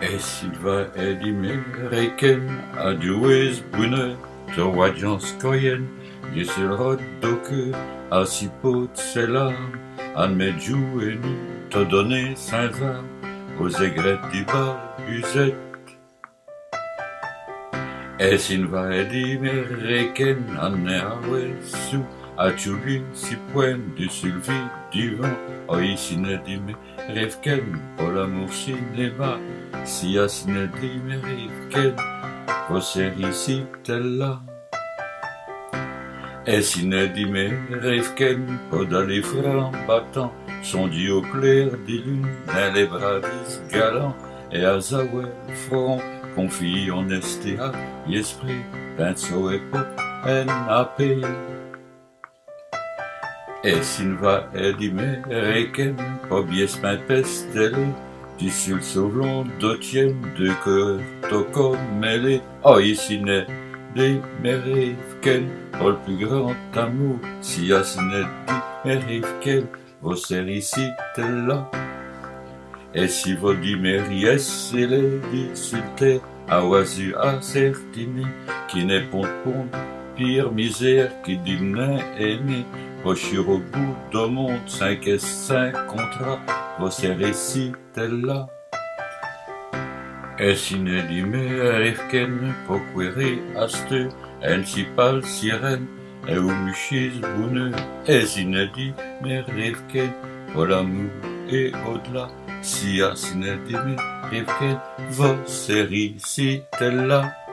Es Silva Edimereken adjuez bune Torwadjanskoyen Disselrod doke Asipot selam An medjou enu te donner Saint-Zam aux aigrettes du bal Uzet. Es Silva Edimereken an neawesu Atchoubi si poen du sulvi du vent Oisinedime revken Pour l'amour cinéma Si asinedime revken Voserici tella Es inedime revken Podale fran battant Son dit au clair des lunes Dans les bravis galants Et à Zawel front Confie en estea Esprit Pinceau et pop NAP Es Silva Edimereken Pobies mein pestele Du sul sauvlon d'Otien de cœur Toko mêlé Oisine de Merivken Pour le plus grand amour Si asine de Merivken Vos serici là Et si vos dimeries et les dissulter À oisu à certini Qui n'est pont pire misère qui dit nain aimé Pochir au bout de monde 5 et 5 contrats Vos serici là Es inedime revken Poquere aste Encipal sirène Et umuchis boune Es inedime revken Pour l'amour et au-delà Si asinedime revken Vos serici là